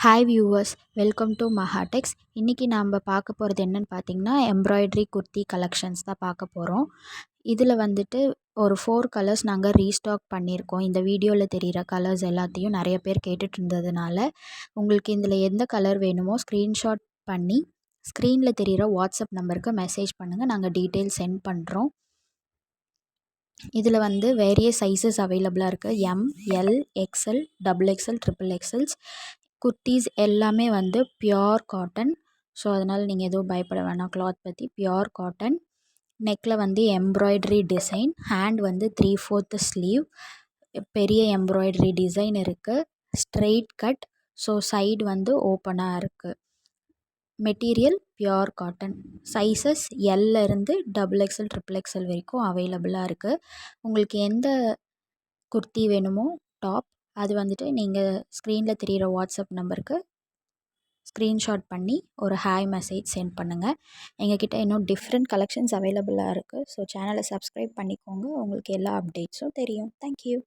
Hi viewers, welcome to Mahatex. இன்றைக்கி நாம் பார்க்க போகிறது என்னென்னு பார்த்தீங்கன்னா, எம்ப்ராய்டரி குர்த்தி கலெக்ஷன்ஸ் தான் பார்க்க போகிறோம். இதில் வந்துட்டு ஒரு 4 கலர்ஸ் நாங்கள் ரீஸ்டாக் பண்ணியிருக்கோம். இந்த வீடியோவில் தெரிகிற கலர்ஸ் எல்லாத்தையும் நிறைய பேர் கேட்டுட்டு இருந்ததுனால, உங்களுக்கு இதில் எந்த கலர் வேணுமோ ஸ்க்ரீன்ஷாட் பண்ணி ஸ்க்ரீனில் தெரிகிற வாட்ஸ்அப் நம்பருக்கு மெசேஜ் பண்ணுங்கள். நாங்கள் டீட்டெயில் சென்ட் பண்ணுறோம். இதில் வந்து வேரியஸ் சைஸஸ் அவைலபிளாக இருக்குது. M, L, XL, double XL, triple XLs kurtis எல்லாமே வந்து பியோர் காட்டன். ஸோ அதனால் நீங்கள் எதுவும் பயப்பட வேணாம். கிளாத் பற்றி பியோர் காட்டன். நெக்கில் வந்து எம்ப்ராய்டரி டிசைன், ஹேண்ட் வந்து 3/4 ஸ்லீவ், பெரிய எம்ப்ராய்டரி டிசைன் இருக்குது. ஸ்ட்ரெயிட் கட், ஸோ சைடு வந்து ஓப்பனாக இருக்குது. Material pure cotton. சைஸஸ் எல்ல இருந்து டபுள் எக்ஸ்எல், ட்ரிபிள் எக்ஸ்எல் வரைக்கும் அவைலபிளாக இருக்குது. உங்களுக்கு எந்த குர்த்தி வேணுமோ டாப், அது வந்துட்டு நீங்கள் ஸ்க்ரீனில் தெரிகிற வாட்ஸ்அப் நம்பருக்கு ஸ்க்ரீன்ஷாட் பண்ணி ஒரு ஹாய் மெசேஜ் சென்ட் பண்ணுங்கள். எங்ககிட்ட இன்னும் டிஃப்ரெண்ட் கலெக்ஷன்ஸ் அவைலபிளாக இருக்குது. ஸோ சேனலை சப்ஸ்கிரைப் பண்ணிக்கோங்க. உங்களுக்கு எல்லா அப்டேட்ஸும் தெரியும். தேங்க்யூ.